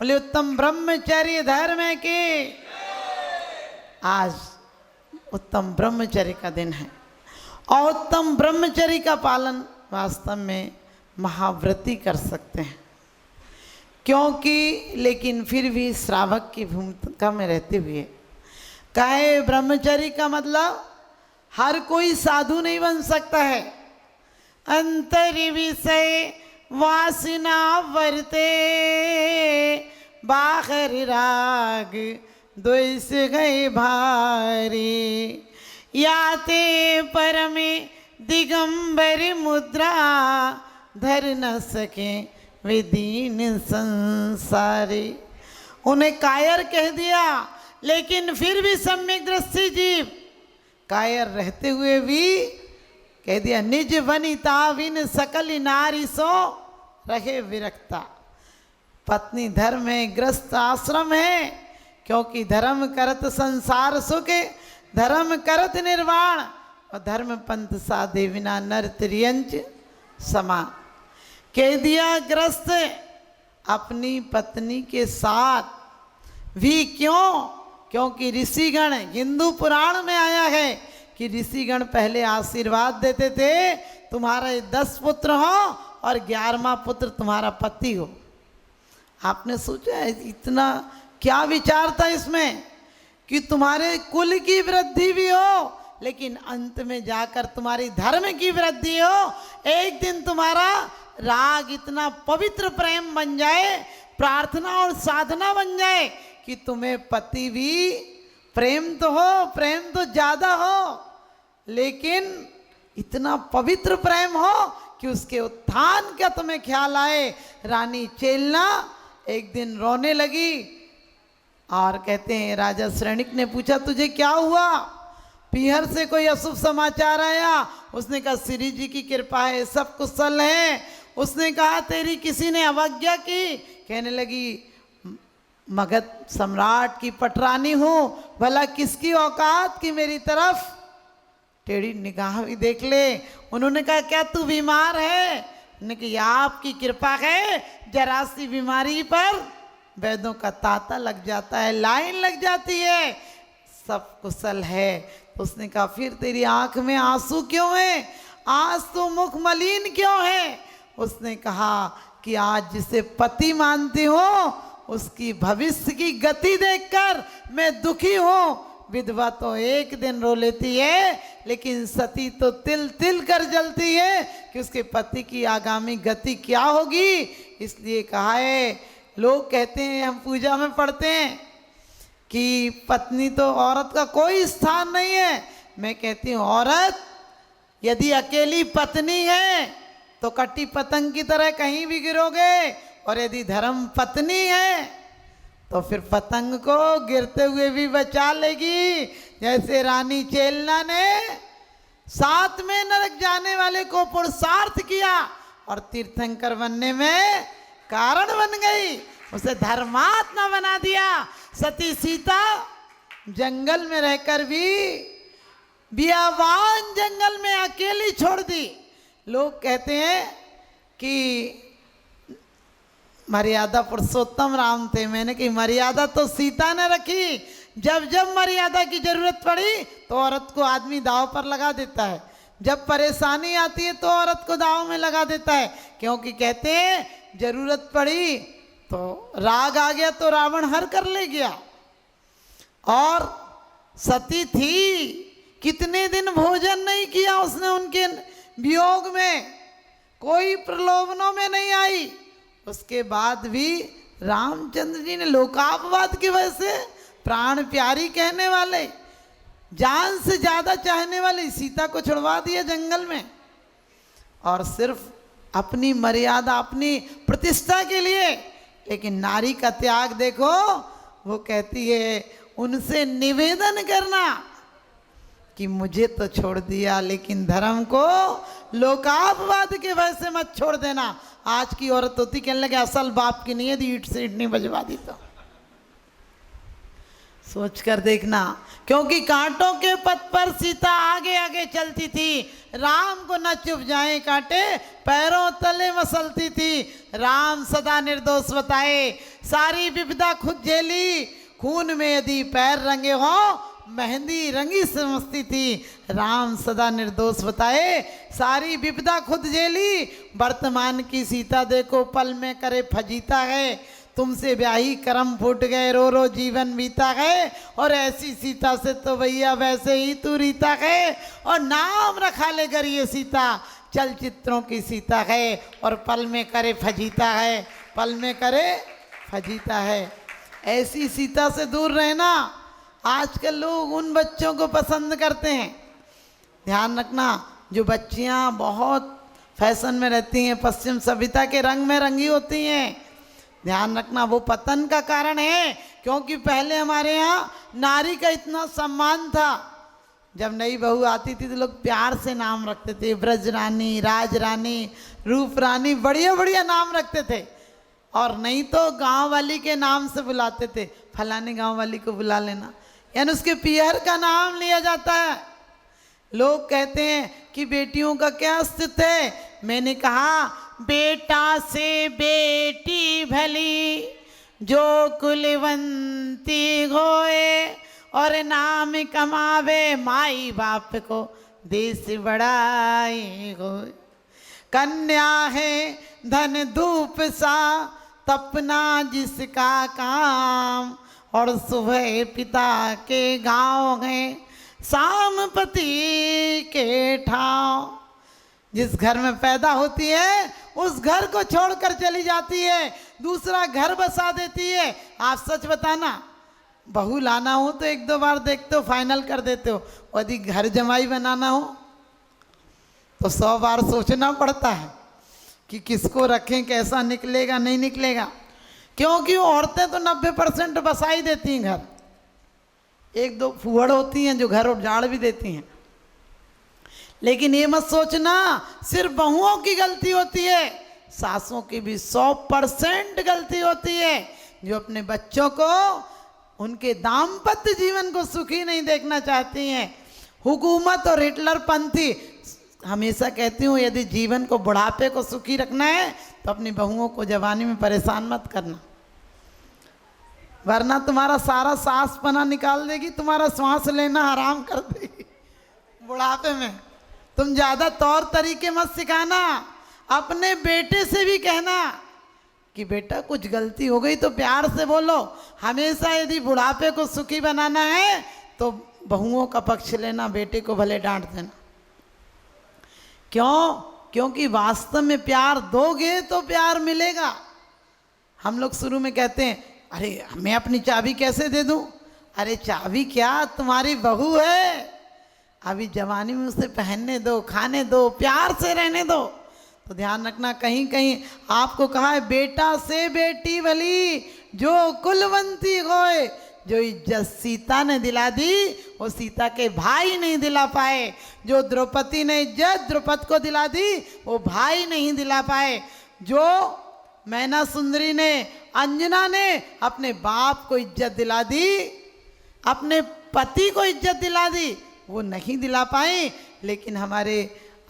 बोले उत्तम ब्रह्मचर्य धर्म के। आज उत्तम ब्रह्मचर्य का दिन है और उत्तम ब्रह्मचर्य का पालन वास्तव में महाव्रती कर सकते हैं, क्योंकि लेकिन फिर भी श्रावक की भूमिका में रहते हुए कहे ब्रह्मचर्य का मतलब हर कोई साधु नहीं बन सकता है। अंतर विषय वासना वर्ते बाहर राग द्वेष गए भारी याते परमे दिगंबर मुद्रा धर न सके वे दीन संसारी। उन्हें कायर कह दिया, लेकिन फिर भी सम्यक दृष्टि जीव कायर रहते हुए भी कह दिया निज वनिता विन सकल नारी सो रहे विरक्ता। पत्नी धर्म है, ग्रस्त आश्रम है, क्योंकि धर्म करत संसार सुख, धर्म करत निर्वाण और धर्म पंथ साधे बिना नर त्रियंच समा। कह दिया ग्रस्त अपनी पत्नी के साथ भी, क्यों? क्योंकि ऋषिगण, हिंदू पुराण में आया है कि ऋषिगण पहले आशीर्वाद देते थे तुम्हारे 10 पुत्र हो और 11वां पुत्र तुम्हारा पति हो। आपने सोचा इतना क्या विचार था इसमें कि तुम्हारे कुल की वृद्धि भी हो, लेकिन अंत में जाकर तुम्हारी धर्म की वृद्धि हो। एक दिन तुम्हारा राग इतना पवित्र प्रेम बन जाए, प्रार्थना और साधना बन जाए कि तुम्हें पति भी प्रेम तो हो, प्रेम तो ज्यादा हो, लेकिन इतना पवित्र प्रेम हो कि उसके उत्थान का तुम्हें ख्याल आए। रानी चेलना एक दिन रोने लगी और कहते हैं राजा श्रेणिक ने पूछा तुझे क्या हुआ? पीहर से कोई अशुभ समाचार आया? उसने कहा श्री जी की कृपा है, सब कुशल है। उसने कहा तेरी किसी ने अवज्ञा की? कहने लगी मगध सम्राट की पटरानी हूँ, भला किसकी औकात की मेरी तरफ टेढ़ी निगाह भी देख ले। उन्होंने कहा क्या तू बीमार है? उन्होंने कहा आपकी कृपा है, जरा सी बीमारी पर वैद्यों का तांता लग जाता है, लाइन लग जाती है, सब कुशल है। उसने कहा फिर तेरी आंख में आंसू क्यों है? आज तो मुख मलिन क्यों है? उसने कहा कि आज जिसे पति मानती हूँ उसकी भविष्य की गति देखकर मैं दुखी हूँ। विधवा तो एक दिन रो लेती है, लेकिन सती तो तिल तिल कर जलती है कि उसके पति की आगामी गति क्या होगी। इसलिए कहा है, लोग कहते हैं, हम पूजा में पढ़ते हैं कि पत्नी तो औरत का कोई स्थान नहीं है। मैं कहती हूँ औरत यदि अकेली पत्नी है तो कटी पतंग की तरह कहीं भी गिरोगे, और यदि धर्म पत्नी है तो फिर पतंग को गिरते हुए भी बचा लेगी। जैसे रानी चेलना ने 7 में नरक जाने वाले को पुरुषार्थ किया और तीर्थंकर बनने में कारण बन गई, उसे धर्मात्मा बना दिया। सती सीता जंगल में रहकर भी बियावान जंगल में अकेली छोड़ दी। लोग कहते हैं कि मर्यादा पुरुषोत्तम राम थे। मैंने कही मर्यादा तो सीता ने रखी। जब जब मर्यादा की जरूरत पड़ी तो औरत को आदमी दाव पर लगा देता है, जब परेशानी आती है तो औरत को दाव में लगा देता है, क्योंकि कहते हैं जरूरत पड़ी तो राग आ गया तो रावण हर कर ले गया। और सती थी, कितने दिन भोजन नहीं किया उसने, उनके वियोग में कोई प्रलोभनों में नहीं आई। उसके बाद भी रामचंद्र जी ने लोकापवाद की वजह से प्राण प्यारी कहने वाले, जान से ज्यादा चाहने वाली सीता को छुड़वा दिया जंगल में, और सिर्फ अपनी मर्यादा, अपनी प्रतिष्ठा के लिए। लेकिन नारी का त्याग देखो, वो कहती है उनसे निवेदन करना कि मुझे तो छोड़ दिया, लेकिन धर्म को लोकापवाद के वजह से मत छोड़ देना। आज की औरत होती कहने लगे असल बाप की नहीं है, ईट से ईट नहीं बजवा दी तो। सोच कर देखना, क्योंकि कांटों के पथ पर सीता आगे आगे चलती थी, राम को न चुभ जाए कांटे पैरों तले मसलती थी। राम सदा निर्दोष बताए, सारी विपदा खुद झेली, खून में यदि पैर रंगे हो मेहंदी रंगी समझती थी। राम सदा निर्दोष बताए, सारी विपदा खुद झेली, वर्तमान की सीता देखो पल में करे फजीता है। तुमसे ब्याही करम फूट गए, रो रो जीवन बीता है, और ऐसी सीता से तो भैया वैसे ही तू रीता है। और नाम रखा ले कर ये सीता चलचित्रों की सीता है, और पल में करे फजीता है, पल में करे फजीता है। ऐसी सीता से दूर रहना। आजकल लोग उन बच्चों को पसंद करते हैं, ध्यान रखना, जो बच्चियां बहुत फैशन में रहती हैं, पश्चिम सभ्यता के रंग में रंगी होती हैं। ध्यान रखना, वो पतन का कारण है, क्योंकि पहले हमारे यहाँ नारी का इतना सम्मान था। जब नई बहू आती थी तो लोग प्यार से नाम रखते थे, ब्रज रानी, राज रानी, रूप रानी, बढ़िया बढ़िया नाम रखते थे। और नहीं तो गांव वाली के नाम से बुलाते थे, फलाने गांव वाली को बुला लेना, यानी उसके पीहर का नाम लिया जाता है। लोग कहते हैं कि बेटियों का क्या अस्तित्व है। मैंने कहा, बेटा से बेटी भली, जो कुलवंती होए, और नाम कमावे माई बाप को देश बढ़ाए होए। कन्या है धन धूप सा, तपना जिसका काम, और सुबह पिता के गाँव है, शाम पति के ठाव। जिस घर में पैदा होती है उस घर को छोड़कर चली जाती है, दूसरा घर बसा देती है। आप सच बताना, बहू लाना हो तो एक दो बार देखते हो, फाइनल कर देते हो। यदि घर जमाई बनाना हो तो 100 बार सोचना पड़ता है कि किसको रखें, कैसा निकलेगा नहीं निकलेगा, क्योंकि औरतें तो 90% बसा ही देती हैं घर। एक दो फुहड़ होती हैं जो घर उजाड़ भी देती हैं। लेकिन ये मत सोचना सिर्फ बहुओं की गलती होती है, सासों की भी 100% गलती होती है, जो अपने बच्चों को उनके दाम्पत्य जीवन को सुखी नहीं देखना चाहती हैं। हुकूमत और हिटलर पंथी हमेशा कहती हूँ, यदि जीवन को बुढ़ापे को सुखी रखना है तो अपनी बहुओं को जवानी में परेशान मत करना, वरना तुम्हारा सारा सांस पना निकाल देगी, तुम्हारा सांस लेना हराम कर देगी बुढ़ापे में। तुम ज़्यादा तौर तरीके मत सिखाना, अपने बेटे से भी कहना कि बेटा कुछ गलती हो गई तो प्यार से बोलो। हमेशा यदि बुढ़ापे को सुखी बनाना है तो बहुओं का पक्ष लेना, बेटे को भले डांट देना। क्यों? क्योंकि वास्तव में प्यार दोगे तो प्यार मिलेगा। हम लोग शुरू में कहते हैं, अरे मैं अपनी चाबी कैसे दे दूं? अरे चाबी क्या, तुम्हारी बहू है, अभी जवानी में उसे पहनने दो, खाने दो, प्यार से रहने दो। तो ध्यान रखना, कहीं कहीं आपको कहा है बेटा से बेटी भली, जो कुलवंती होए। जो इज्जत सीता ने दिला दी वो सीता के भाई नहीं दिला पाए, जो द्रौपदी ने इज्जत द्रौपद को दिला दी वो भाई नहीं दिला पाए, जो मैना सुंदरी ने, अंजना ने अपने बाप को इज्जत दिला दी, अपने पति को इज्जत दिला दी, वो नहीं दिला पाए। लेकिन हमारे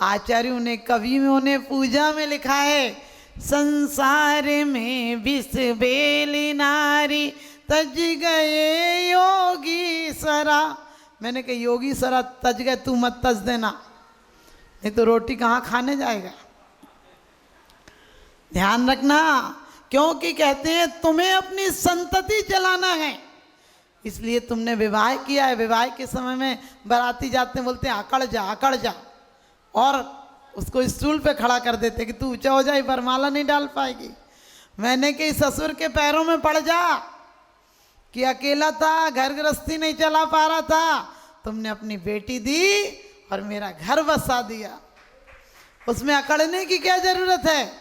आचार्यों ने, कवियों ने पूजा में लिखा है, संसार में विष बेली नारी, तज गए योगी सरा। मैंने कहा योगी सरा तज गए, तू मत तज देना, नहीं तो रोटी कहाँ खाने जाएगा। ध्यान रखना, क्योंकि कहते हैं तुम्हें अपनी संतति चलाना है, इसलिए तुमने विवाह किया है। विवाह के समय में बाराती जाते हैं, बोलते हैं आकड़ जा आकड़ जा, और उसको स्टूल पे खड़ा कर देते कि तू ऊंचा हो जाए, वरमाला नहीं डाल पाएगी। मैंने कही ससुर के पैरों में पड़ जा, कि अकेला था, घर गृहस्थी नहीं चला पा रहा था, तुमने अपनी बेटी दी और मेरा घर बसा दिया, उसमें अकड़ने की क्या जरूरत है।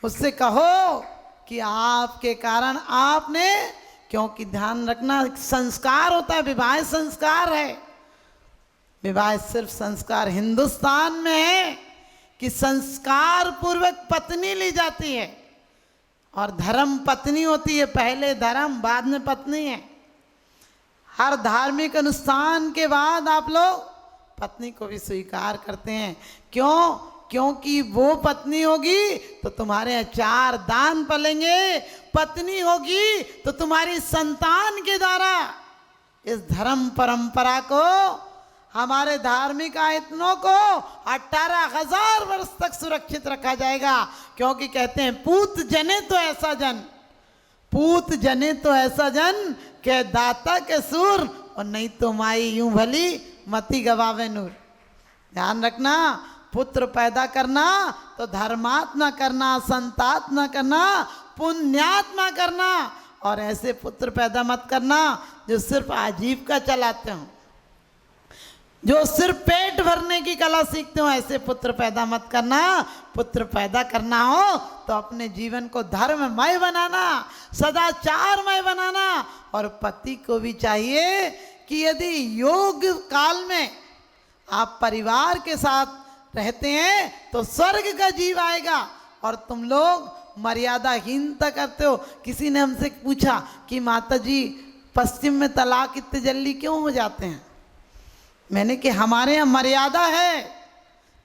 उससे कहो कि आपके कारण आपने, क्योंकि ध्यान रखना संस्कार होता है, विवाह संस्कार है। विवाह सिर्फ संस्कार हिंदुस्तान में है कि संस्कार पूर्वक पत्नी ली जाती है, और धर्म पत्नी होती है, पहले धर्म बाद में पत्नी है। हर धार्मिक अनुष्ठान के बाद आप लोग पत्नी को भी स्वीकार करते हैं। क्यों? क्योंकि वो पत्नी होगी तो तुम्हारे यहाँ 4 दान पलेंगे, पत्नी होगी तो तुम्हारी संतान के द्वारा इस धर्म परंपरा को, हमारे धार्मिक आयतनों को 18,000 वर्ष तक सुरक्षित रखा जाएगा। क्योंकि कहते हैं पूत जने तो ऐसा जन, पूत जने तो ऐसा जन के दाता के सूर, और नहीं तो माई यूं भली मति गवावे नूर। ध्यान रखना, पुत्र पैदा करना तो धर्मात्मा करना, संतात्मा करना, पुण्यात्मा करना, और ऐसे पुत्र पैदा मत करना जो सिर्फ आजीविका चलाते हो, जो सिर्फ पेट भरने की कला सीखते हो। ऐसे पुत्र पैदा मत करना। पुत्र पैदा करना हो तो अपने जीवन को धर्ममय बनाना, सदाचारमय बनाना। और पति को भी चाहिए कि यदि योग काल में आप परिवार के साथ रहते हैं तो स्वर्ग का जीव आएगा। और तुम लोग मर्यादाहीनता करते हो। किसी ने हमसे पूछा कि माता जी पश्चिम में तलाक इतने जल्दी क्यों हो जाते हैं? मैंने कि हमारे यहाँ मर्यादा है।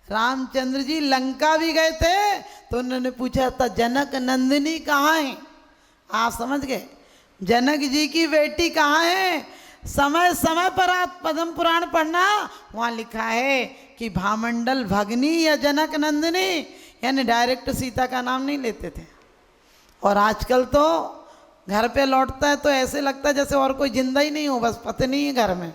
रामचंद्र जी लंका भी गए थे तो उन्होंने पूछा था जनक नंदिनी कहाँ है? आप समझ गए, जनक जी की बेटी कहाँ है? समय समय पर आप पद्म पुराण पढ़ना, वहाँ लिखा है कि भामंडल भगनी या जनक नंदिनी, यानी डायरेक्ट सीता का नाम नहीं लेते थे। और आजकल तो घर पे लौटता है तो ऐसे लगता है जैसे और कोई जिंदा ही नहीं हो, बस पत्नी ही घर में।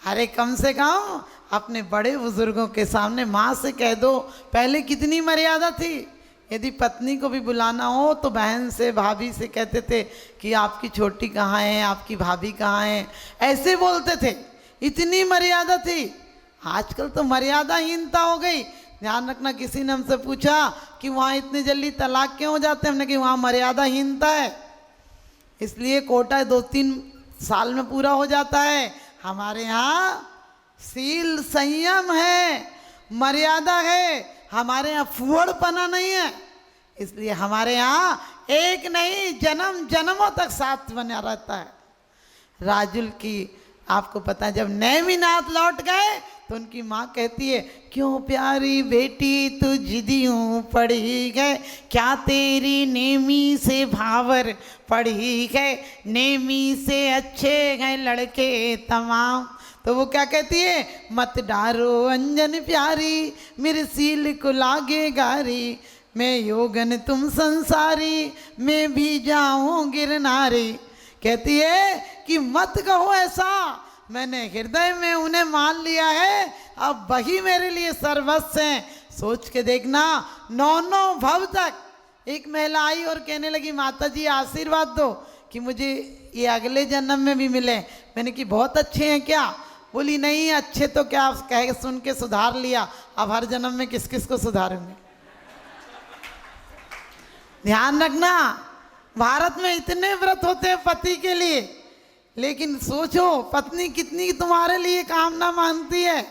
अरे कम से कम अपने बड़े बुजुर्गों के सामने माँ से कह दो। पहले कितनी मर्यादा थी। यदि पत्नी को भी बुलाना हो तो बहन से, भाभी से कहते थे कि आपकी छोटी कहाँ है, आपकी भाभी कहाँ है, ऐसे बोलते थे। इतनी मर्यादा थी। आजकल तो मर्यादाहीनता हो गई। ध्यान रखना, किसी ने हमसे पूछा कि वहाँ इतनी जल्दी तलाक क्यों हो जाते हैं? हमने कि वहाँ मर्यादाहीनता है, इसलिए कोटा 2-3 साल में पूरा हो जाता है। हमारे यहाँ सील संयम है, मर्यादा है। हमारे यहाँ फुहड़पना नहीं है, इसलिए हमारे यहाँ एक नहीं जन्म जन्मों तक साथ बना रहता है। राजुल की आपको पता है, जब नेमिनाथ लौट गए तो उनकी माँ कहती है, क्यों प्यारी बेटी तू जिदियों पढ़ी गए, क्या तेरी नेमी से भावर पढ़ी गए, नेमी से अच्छे गए लड़के तमाम। तो वो क्या कहती है, मत डारो अंजन प्यारी, मेरे सील को लागे गारी, मैं योगन तुम संसारी, मैं भी जाऊं गिरनारी। कहती है कि मत कहो ऐसा, मैंने हृदय में उन्हें मान लिया है, अब वही मेरे लिए सर्वस्व हैं। सोच के देखना, 9 भव तक एक महिला आई और कहने लगी, माता जी आशीर्वाद दो कि मुझे ये अगले जन्म में भी मिले। मैंने कि बहुत अच्छे हैं क्या? बोली नहीं, अच्छे तो क्या, कह सुन के सुधार लिया, अब हर जन्म में किस किस को सुधारूंगी। ध्यान रखना, भारत में इतने व्रत होते हैं पति के लिए, लेकिन सोचो पत्नी कितनी तुम्हारे लिए कामना मानती है।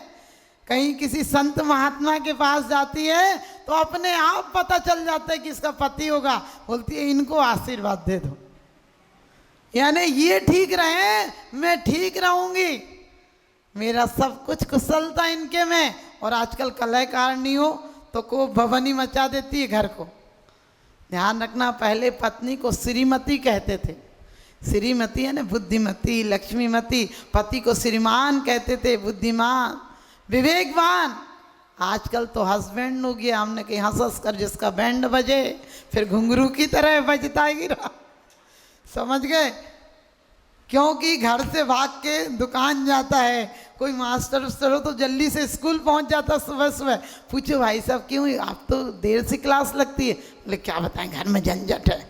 कहीं किसी संत महात्मा के पास जाती है तो अपने आप पता चल जाता है कि इसका पति होगा। बोलती है इनको आशीर्वाद दे दो, यानी ये ठीक रहे, मैं ठीक रहूंगी, मेरा सब कुछ कुशलता इनके में। और आजकल कलहकार नहीं हो तो को भवनी मचा देती है घर को। ध्यान रखना, पहले पत्नी को श्रीमती कहते थे। श्रीमती है ना बुद्धिमती, लक्ष्मीमती। पति को श्रीमान कहते थे, बुद्धिमान, विवेकवान। आजकल तो हस्बैंड हो गया। हमने कहीं हंस हंस कर जिसका बैंड बजे फिर घुंघरू की तरह बजता ही रहा। समझ गए? क्योंकि घर से भाग के दुकान जाता है, कोई मास्टर उस्टर हो तो जल्दी से स्कूल पहुंच जाता सुबह सुबह। पूछो भाई साहब क्यों, आप तो देर से क्लास लगती है। बोले क्या बताएं, घर में झंझट है।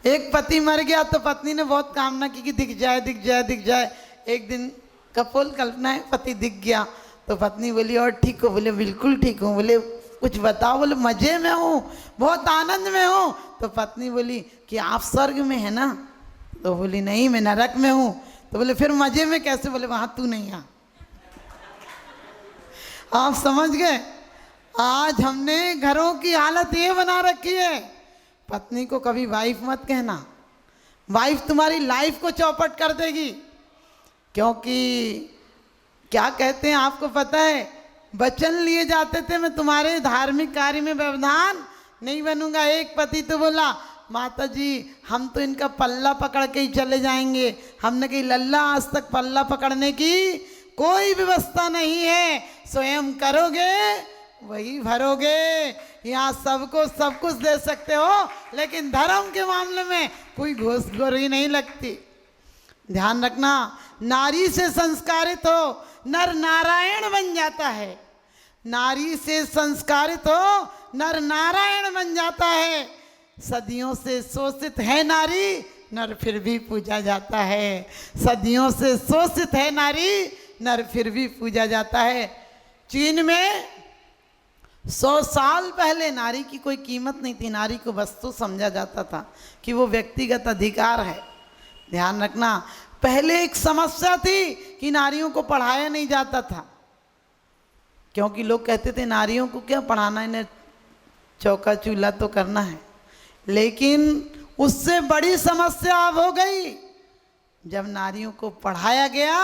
एक पति मर गया तो पत्नी ने बहुत कामना की कि दिख जाए दिख जाए दिख जाए। एक दिन कपोल कल्पना है, पति दिख गया तो पत्नी बोली और ठीक हो? बोले बिल्कुल ठीक हूँ। बोले कुछ बताओ? बोले मज़े में हूँ, बहुत आनंद में हूँ। तो पत्नी बोली कि आप स्वर्ग में है ना? तो बोली नहीं, मैं नरक में हूँ। तो बोले फिर मज़े में कैसे? बोले वहाँ तू नहीं आ। आप समझ गए? आज हमने घरों की हालत ये बना रखी है, पत्नी को कभी वाइफ मत कहना, वाइफ तुम्हारी लाइफ को चौपट कर देगी। क्योंकि क्या कहते हैं आपको पता है, वचन लिए जाते थे मैं तुम्हारे धार्मिक कार्य में व्यवधान नहीं बनूंगा। एक पति तो बोला माता जी हम तो इनका पल्ला पकड़ के ही चले जाएंगे। हमने कही लल्ला आज तक पल्ला पकड़ने की कोई व्यवस्था नहीं है, स्वयं करोगे वही भरोगे। यहाँ सबको सब कुछ दे सकते हो, लेकिन धर्म के मामले में कोई घूसखोरी नहीं लगती। ध्यान रखना, नारी से संस्कारित हो नर नारायण बन जाता है। नारी से संस्कारित हो नर नारायण बन जाता है। सदियों से शोषित है नारी, नर फिर भी पूजा जाता है। सदियों से शोषित है नारी, नर फिर भी पूजा जाता है। चीन में 100 साल पहले नारी की कोई कीमत नहीं थी। नारी को वस्तु समझा जाता था कि वो व्यक्तिगत अधिकार है। ध्यान रखना, पहले एक समस्या थी कि नारियों को पढ़ाया नहीं जाता था, क्योंकि लोग कहते थे नारियों को क्या पढ़ाना, इन्हें चौका चूल्हा तो करना है। लेकिन उससे बड़ी समस्या अब हो गई जब नारियों को पढ़ाया गया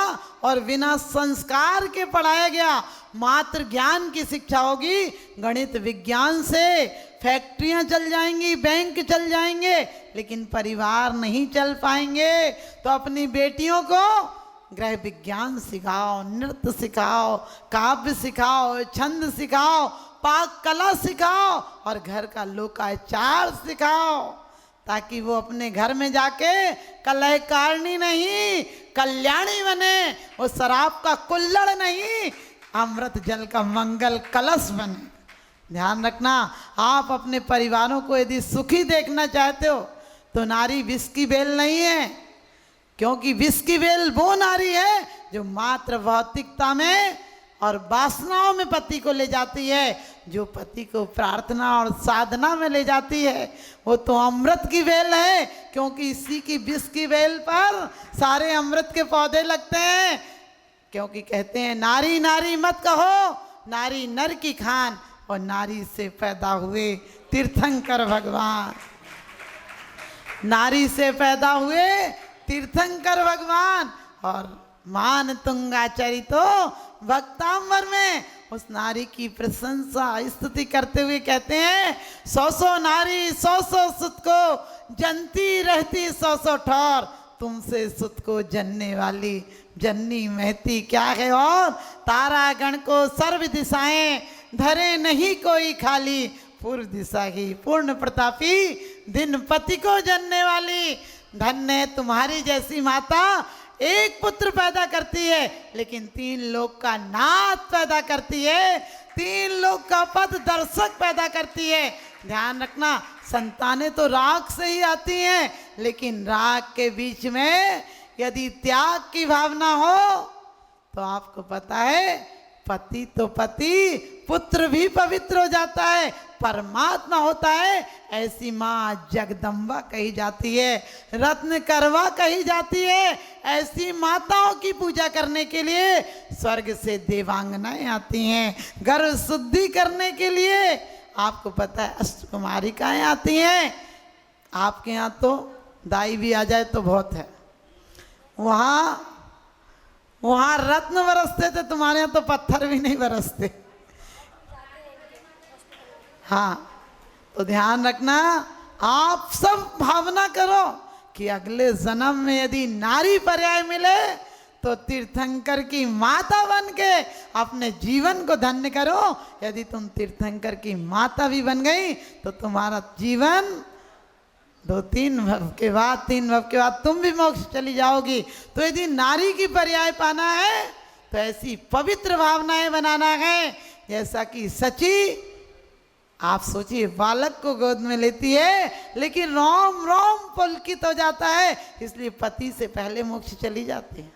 और बिना संस्कार के पढ़ाया गया। मात्र ज्ञान की शिक्षा होगी, गणित विज्ञान से फैक्ट्रियां चल जाएंगी, बैंक चल जाएंगे, लेकिन परिवार नहीं चल पाएंगे। तो अपनी बेटियों को गृह विज्ञान सिखाओ, नृत्य सिखाओ, काव्य सिखाओ, छंद सिखाओ, पाक कला सिखाओ और घर का लोकाचार सिखाओ, ताकि वो अपने घर में जाके कलहकारिणी नहीं कल्याणी बने। वो शराब का कुल्हड़ नहीं, अमृत जल का मंगल कलश बने। ध्यान रखना, आप अपने परिवारों को यदि सुखी देखना चाहते हो तो नारी विष की बेल नहीं है। क्योंकि विष की बेल वो नारी है जो मात्र भौतिकता में और वासनाओं में पति को ले जाती है, जो पति को प्रार्थना और साधना में ले जाती है वो तो अमृत की बेल है। क्योंकि इसी की विष की बेल पर सारे अमृत के पौधे लगते हैं। क्योंकि कहते हैं नारी नारी मत कहो, नारी नर की खान, और नारी से पैदा हुए तीर्थंकर भगवान। नारी से पैदा हुए तीर्थंकर भगवान। और मान तुंगाचरितो भक्तांबर में उस नारी की प्रशंसा स्तुति करते हुए कहते हैं 100 नारी 100 सुत को जनती रहती 100 ठौर, तुमसे सुत को जनने वाली जननी महती क्या है। और तारागण को सर्व दिशाएं धरे नहीं कोई खाली, पूर्व दिशा ही पूर्ण प्रतापी दिन पति को जनने वाली। धन्य है तुम्हारी जैसी माता, एक पुत्र पैदा करती है लेकिन 3 लोक का नाथ पैदा करती है, 3 लोक का पद दर्शक पैदा करती है। ध्यान रखना, संतानें तो राग से ही आती हैं, लेकिन राग के बीच में यदि त्याग की भावना हो तो आपको पता है पति तो पति, पुत्र भी पवित्र हो जाता है, परमात्मा होता है। ऐसी माँ जगदम्बा कही जाती है, रत्न करवा कही जाती है। ऐसी माताओं की पूजा करने के लिए स्वर्ग से देवांगनाएं आती हैं, गर्भ शुद्धि करने के लिए आपको पता है अष्टकुमारिकाएं आती हैं। आपके यहाँ तो दाई भी आ जाए तो बहुत है, वहाँ रत्न बरसते थे, तुम्हारे यहाँ तो पत्थर भी नहीं बरसते। हाँ, तो ध्यान रखना, आप सब भावना करो कि अगले जन्म में यदि नारी पर्याय मिले तो तीर्थंकर की माता बन के अपने जीवन को धन्य करो। यदि तुम तीर्थंकर की माता भी बन गई तो तुम्हारा जीवन 2-3 भव के बाद 3 भव के बाद तुम भी मोक्ष चली जाओगी। तो यदि नारी की पर्याय पाना है तो ऐसी पवित्र भावनाएं बनाना है जैसा कि सची, आप सोचिए बालक को गोद में लेती है लेकिन रोम रोम पुलकित हो जाता है, इसलिए पति से पहले मोक्ष चली जाती है।